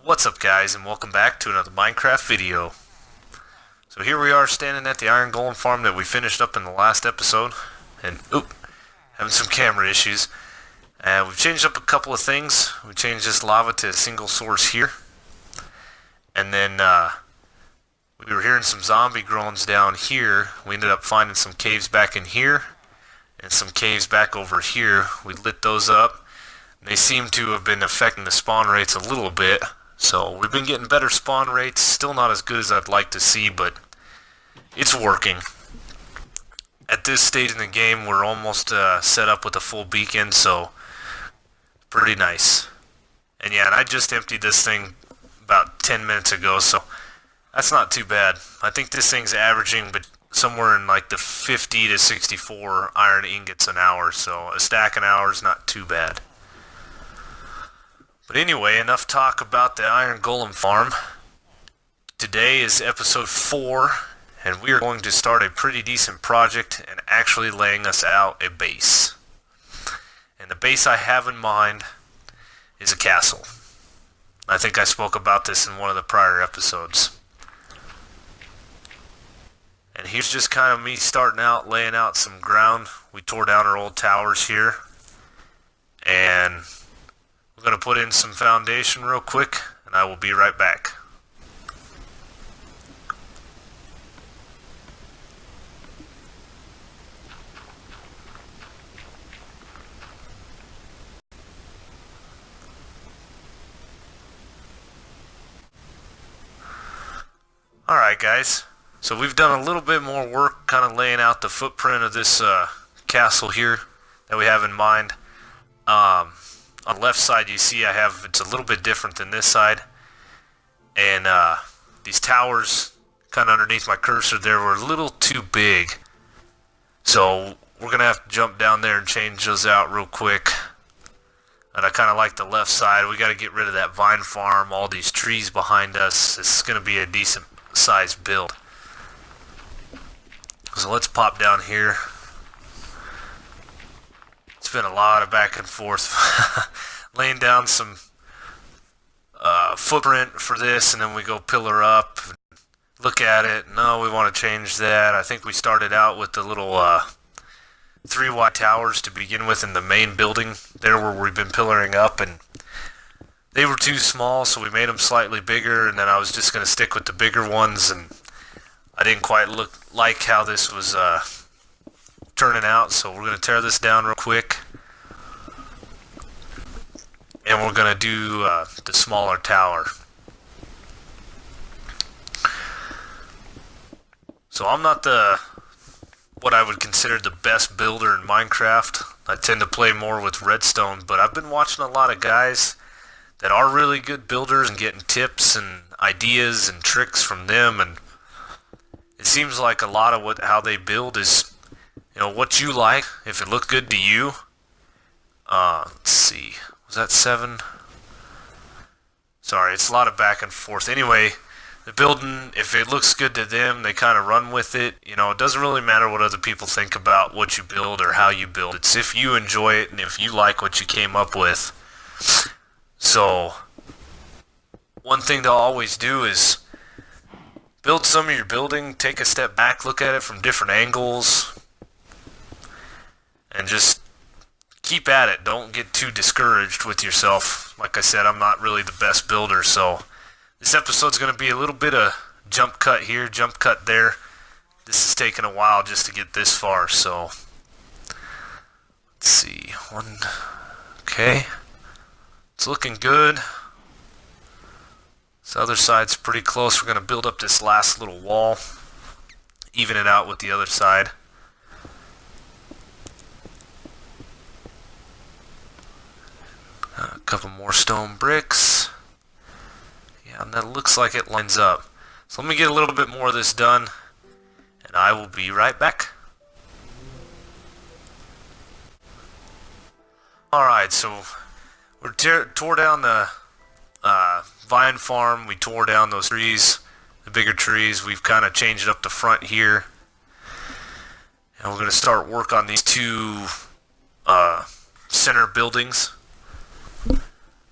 What's up guys, and welcome back to another Minecraft video. So here we are standing at the iron golem farm that we finished up in the last episode. And having some camera issues. And we've changed up a couple of things. We changed this lava to a single source here. And then we were hearing some zombie groans down here. We ended up finding some caves back in here and some caves back over here. We lit those up. They seem to have been affecting the spawn rates a little bit. So we've been getting better spawn rates. Still not as good as I'd like to see, but it's working. At this stage in the game, we're almost set up with a full beacon, so pretty nice. And yeah, and I just emptied this thing about 10 minutes ago, so that's not too bad. I think this thing's averaging but somewhere in like the 50 to 64 iron ingots an hour, so a stack an hour is not too bad. But anyway, enough talk about the iron golem farm. Today is episode 4, and we are going to start a pretty decent project and actually laying us out a base. And the base I have in mind is a castle. I think I spoke about this in one of the prior episodes. And here's just kind of me starting out, laying out some ground. We tore down our old towers here. And we're going to put in some foundation real quick, and I will be right back. Alright guys, so we've done a little bit more work kind of laying out the footprint of this castle here that we have in mind. On the left side you see it's a little bit different than this side, and these towers kind of underneath my cursor there were a little too big, so we're gonna have to jump down there and change those out real quick. And I kind of like the left side. We got to get rid of that vine farm, all these trees behind us. This is gonna be a decent sized build, so let's pop down here. It's been a lot of back and forth laying down some footprint for this, and then we go pillar up, look at it. No, we want to change that. I think we started out with the little 3 wide towers to begin with in the main building there where we've been pillaring up, and they were too small, so we made them slightly bigger, and then I was just going to stick with the bigger ones, and I didn't quite like how this was turning out, so we're going to tear this down real quick, and we're going to do the smaller tower. So I'm not what I would consider the best builder in Minecraft. I tend to play more with redstone, but I've been watching a lot of guys that are really good builders and getting tips and ideas and tricks from them, and it seems like a lot of how they build is, you know, what you like, if it looks good to you. Let's see, was that 7? Sorry, it's a lot of back and forth. Anyway, the building, if it looks good to them, they kind of run with it. You know, it doesn't really matter what other people think about what you build or how you build. It's if you enjoy it and if you like what you came up with. So, one thing they'll always do is build some of your building, take a step back, look at it from different angles, and just keep at it. Don't get too discouraged with yourself. Like I said, I'm not really the best builder, so this episode's going to be a little bit of jump cut here, jump cut there. This is taking a while just to get this far, so let's see. Okay. It's looking good. This other side's pretty close. We're going to build up this last little wall, even it out with the other side. A couple more stone bricks. Yeah, and that looks like it lines up. So let me get a little bit more of this done, and I will be right back. Alright, so we tore down the vine farm. We tore down those trees, the bigger trees. We've kind of changed up the front here. And we're going to start work on these 2 center buildings.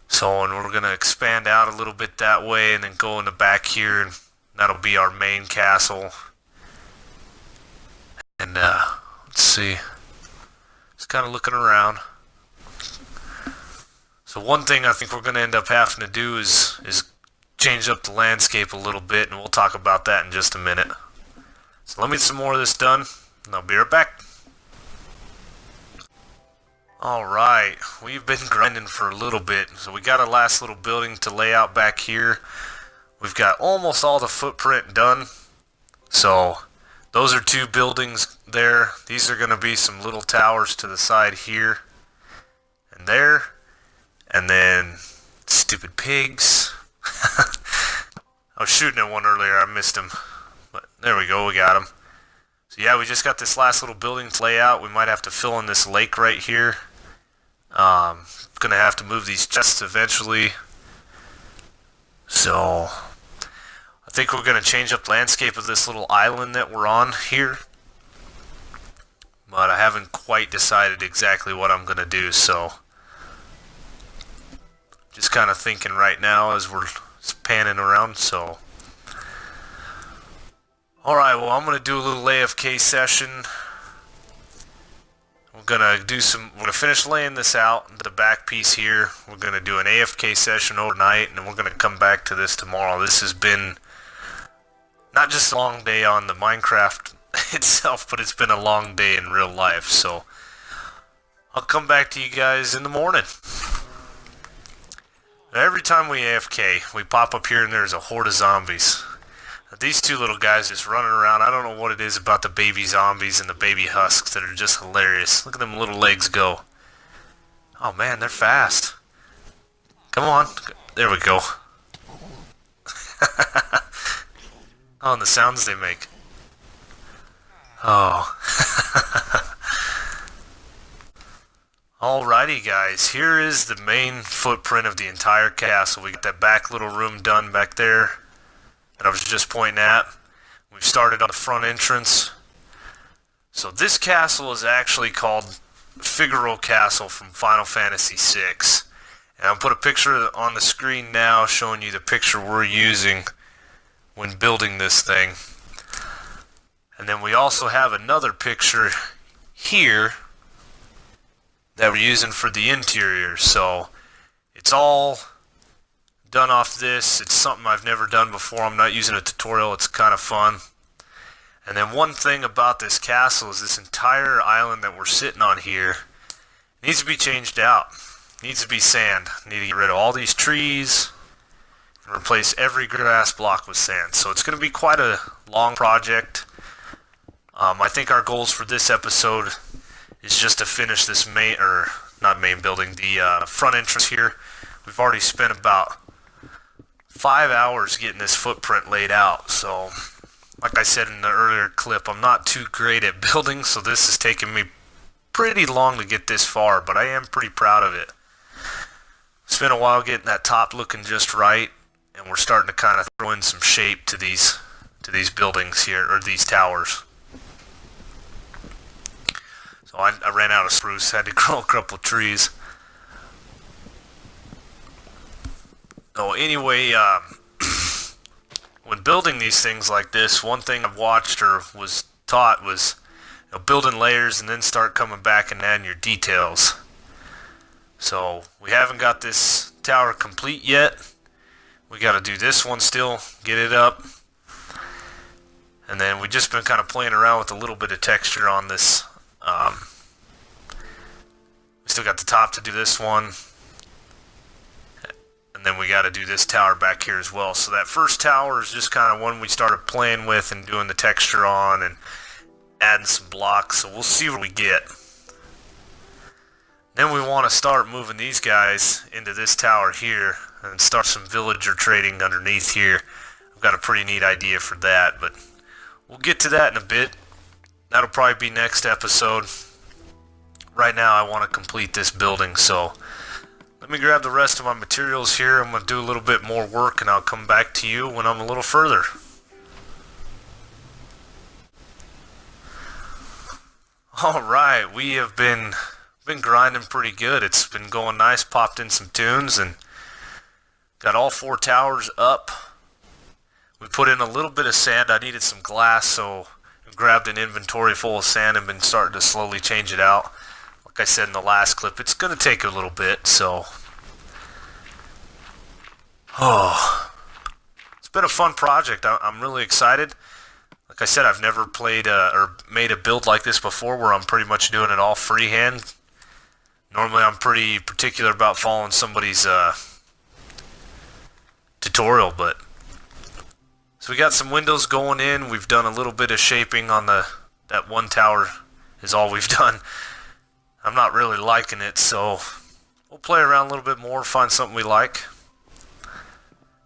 So, and we're going to expand out a little bit that way and then go in the back here, and that'll be our main castle. And let's see, just kind of looking around. So one thing I think we're going to end up having to do is change up the landscape a little bit, and we'll talk about that in just a minute. So let me get some more of this done, and I'll be right back. Alright, we've been grinding for a little bit, so we got a last little building to lay out back here. We've got almost all the footprint done, so those are 2 buildings there. These are going to be some little towers to the side here and there, and then stupid pigs. I was shooting at one earlier, I missed him, but there we go, we got him. So yeah, we just got this last little building to lay out. We might have to fill in this lake right here. Gonna have to move these chests eventually. So I think we're gonna change up the landscape of this little island that we're on here. But I haven't quite decided exactly what I'm gonna do, so just kind of thinking right now as we're panning around, so. Alright, well, I'm going to do a little AFK session. We're going to finish laying this out, the back piece here. We're going to do an AFK session overnight, and then we're going to come back to this tomorrow. This has been not just a long day on the Minecraft itself, but it's been a long day in real life, so I'll come back to you guys in the morning. Now, every time we AFK, we pop up here and there's a horde of zombies. These 2 little guys just running around. I don't know what it is about the baby zombies and the baby husks that are just hilarious. Look at them little legs go. Oh man, they're fast. Come on. There we go. Oh, and the sounds they make. Oh. Alrighty guys, here is the main footprint of the entire castle. We got that back little room done back there that I was just pointing at. We've started on the front entrance. So this castle is actually called Figaro Castle from Final Fantasy VI. And I'll put a picture on the screen now showing you the picture we're using when building this thing. And then we also have another picture here that we're using for the interior. So it's all done off this. It's something I've never done before. I'm not using a tutorial. It's kind of fun. And then one thing about this castle is this entire island that we're sitting on here needs to be changed out. Needs to be sand. Need to get rid of all these trees and replace every grass block with sand. So it's going to be quite a long project. I think our goals for this episode is just to finish this not main building, the front entrance here. We've already spent about 5 hours getting this footprint laid out, so like I said in the earlier clip, I'm not too great at building, so this has taken me pretty long to get this far, but I am pretty proud of it. It's been a while getting that top looking just right, and we're starting to kind of throw in some shape to these buildings here, or these towers. So I ran out of spruce, had to grow a couple trees. So anyway, when building these things like this, one thing I've watched or was taught was, building layers and then start coming back and adding your details. So we haven't got this tower complete yet. We got to do this one still, get it up. And then we've just been kind of playing around with a little bit of texture on this. We still got the top to do this one. And then we got to do this tower back here as well. So that first tower is just kind of one we started playing with and doing the texture on and adding some blocks. So we'll see what we get. Then we want to start moving these guys into this tower here and start some villager trading underneath here. I've got a pretty neat idea for that, but we'll get to that in a bit. That'll probably be next episode. Right now I want to complete this building, so let me grab the rest of my materials here. I'm going to do a little bit more work and I'll come back to you when I'm a little further. Alright, we have been grinding pretty good. It's been going nice, popped in some tunes, and Got all 4 towers up. We put in a little bit of sand. I needed some glass, so I grabbed an inventory full of sand and been starting to slowly change it out. Like I said in the last clip, it's going to take a little bit, so... Oh, it's been a fun project. I'm really excited. Like I said, I've never played or made a build like this before where I'm pretty much doing it all freehand. Normally I'm pretty particular about following somebody's tutorial, but... So we got some windows going in. We've done a little bit of shaping on that one tower is all we've done. I'm not really liking it, so we'll play around a little bit more, find something we like.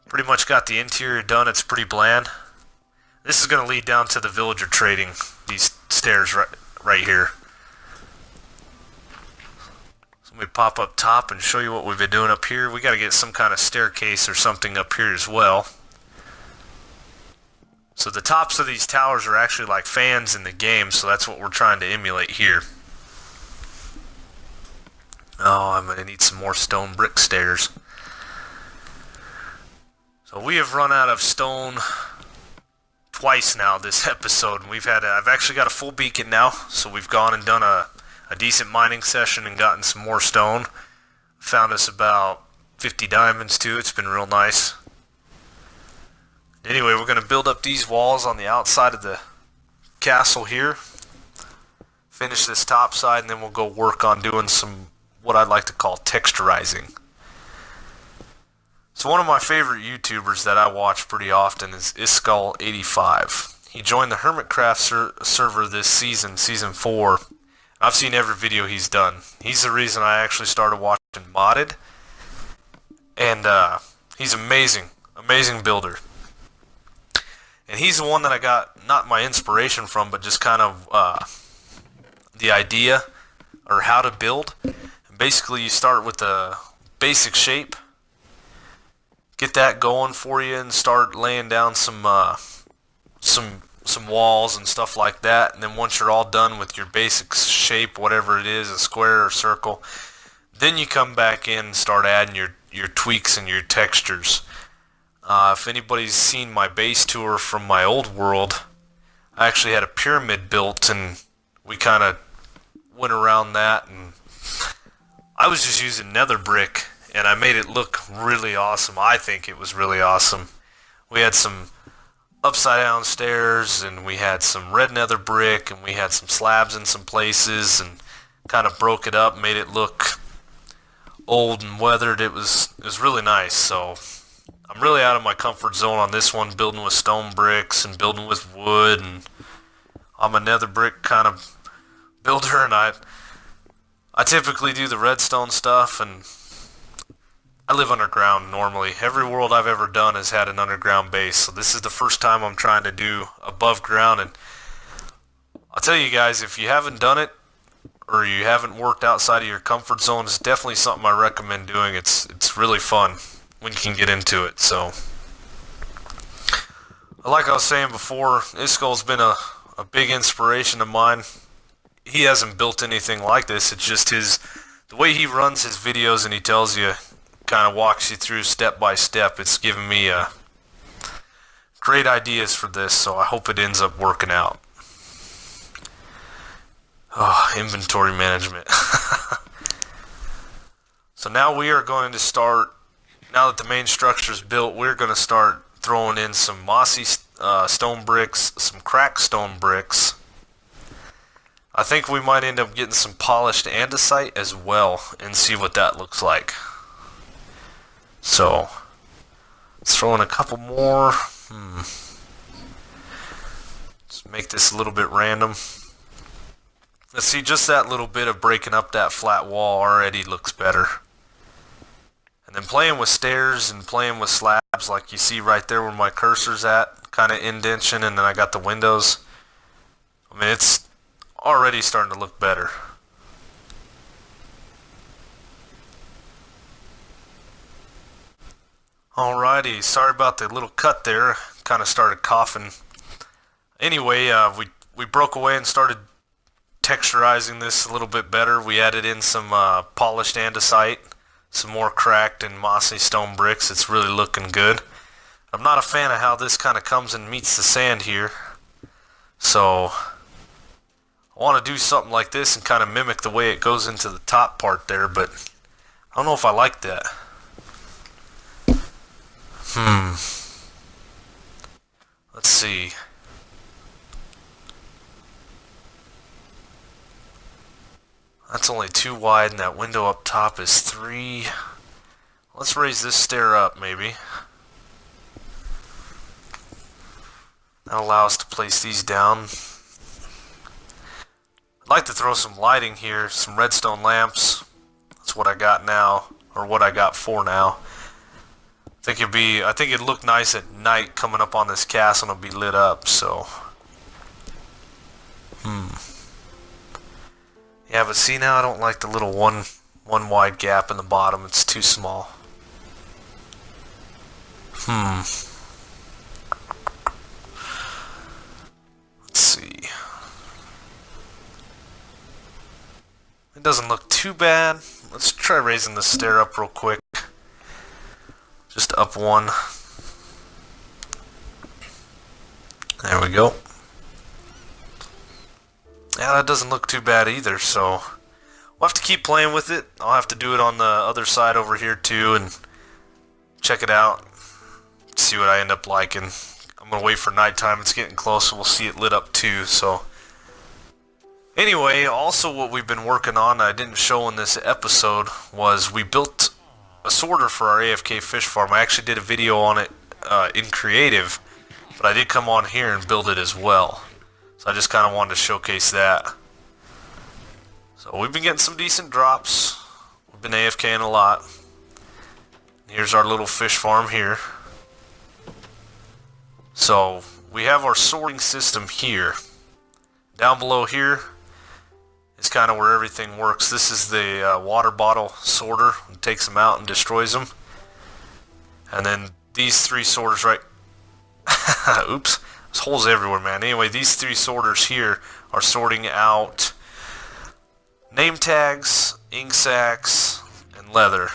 Pretty much got the interior done. It's pretty bland. This is going to lead down to the villager trading, these stairs right here. So let me pop up top and show you what we've been doing up here. We got to get some kind of staircase or something up here as well. So the tops of these towers are actually like fans in the game, so that's what we're trying to emulate here. Oh, I'm going to need some more stone brick stairs. So we have run out of stone twice now this episode. I've actually got a full beacon now, so we've gone and done a decent mining session and gotten some more stone. Found us about 50 diamonds too. It's been real nice. Anyway, we're going to build up these walls on the outside of the castle here. Finish this top side, and then we'll go work on doing some, what I'd like to call texturizing. So one of my favorite YouTubers that I watch pretty often is Iskull85. He joined the Hermitcraft server this season, Season 4. I've seen every video he's done. He's the reason I actually started watching Modded. And he's amazing. Amazing builder. And he's the one that I got, not my inspiration from, but just kind of the idea or how to build. And basically, you start with the basic shape, get that going for you, and start laying down some walls and stuff like that. And then once you're all done with your basic shape, whatever it is, a square or circle, then you come back in and start adding your tweaks and your textures. If anybody's seen my base tour from my old world, I actually had a pyramid built, and we kind of went around that, and I was just using nether brick, and I made it look really awesome. I think it was really awesome. We had some upside down stairs, and we had some red nether brick, and we had some slabs in some places, and kind of broke it up, made it look old and weathered. It was really nice. So I'm really out of my comfort zone on this one, building with stone bricks and building with wood, and I'm a nether brick kind of builder, and I typically do the redstone stuff, and I live underground normally. Every world I've ever done has had an underground base, so this is the first time I'm trying to do above ground. And I'll tell you guys, if you haven't done it or you haven't worked outside of your comfort zone, it's definitely something I recommend doing. It's really fun when you can get into it. So like I was saying before, Iskull's been a big inspiration of mine. He hasn't built anything like this. It's just the way he runs his videos, and he tells you, kind of walks you through step by step. It's given me great ideas for this, so I hope it ends up working out. Oh, inventory management. So now we are going to start, now that the main structure is built, we're going to start throwing in some mossy stone bricks, some cracked stone bricks. I think we might end up getting some polished andesite as well, and see what that looks like. So let's throw in a couple more. Let's make this a little bit random. Let's see, just that little bit of breaking up that flat wall already looks better. And then playing with stairs and playing with slabs, like you see right there where my cursor's at, kind of indentation, and then I got the windows. I mean, it's already starting to look better. Alrighty, sorry about the little cut there. Kind of started coughing. Anyway, we broke away and started texturizing this a little bit better. We added in some polished andesite, some more cracked and mossy stone bricks. It's really looking good. I'm not a fan of how this kind of comes and meets the sand here. So I want to do something like this and kind of mimic the way it goes into the top part there, but I don't know if I like that. Let's see. That's only 2 wide and that window up top is 3. Let's raise this stair up maybe. That'll allow us to place these down. I'd like to throw some lighting here, some redstone lamps. That's what I got now, or what I got for now. I think it'd look nice at night coming up on this castle and it'll be lit up, so. Yeah, but see now I don't like the little one wide gap in the bottom. It's too small. Let's see. It doesn't look too bad. Let's try raising the stair up real quick. Just up 1. There we go. Yeah, that doesn't look too bad either, so we'll have to keep playing with it. I'll have to do it on the other side over here too and check it out, see what I end up liking. I'm going to wait for nighttime. It's getting close, so we'll see it lit up too, so. Anyway, also what we've been working on, I didn't show in this episode, was we built a sorter for our AFK fish farm. I actually did a video on it in creative, but I did come on here and build it as well. So I just kind of wanted to showcase that. So we've been getting some decent drops. We've been AFKing a lot. Here's our little fish farm here. So we have our sorting system here. Down below here is kind of where everything works. This is the water bottle sorter. It takes them out and destroys them. And then these 3 sorters right... Oops. There's holes everywhere, man. Anyway, these 3 sorters here are sorting out name tags, ink sacs, and leather.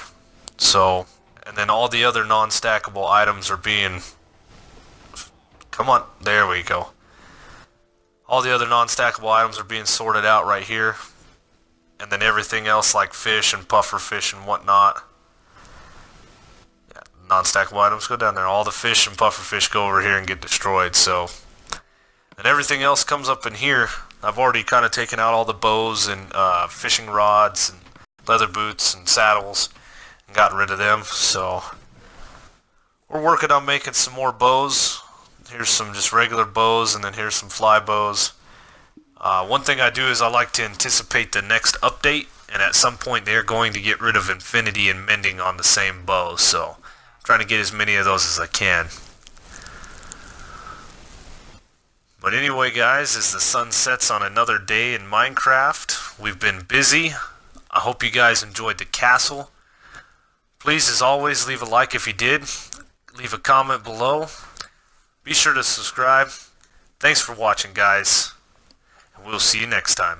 So, and then all the other non-stackable items are being... Come on, there we go. All the other non-stackable items are being sorted out right here. And then everything else like fish and puffer fish and whatnot. Yeah, non-stackable items go down there. All the fish and puffer fish go over here and get destroyed, so. And everything else comes up in here. I've already kind of taken out all the bows and fishing rods and leather boots and saddles and gotten rid of them, so. We're working on making some more bows. Here's some just regular bows, and then here's some fly bows. One thing I do is I like to anticipate the next update, and at some point they're going to get rid of infinity and mending on the same bow, so I'm trying to get as many of those as I can. But anyway, guys, as the sun sets on another day in Minecraft, we've been busy. I hope you guys enjoyed the castle. Please, as always, leave a like if you did. Leave a comment below. Be sure to subscribe. Thanks for watching, guys. And we'll see you next time.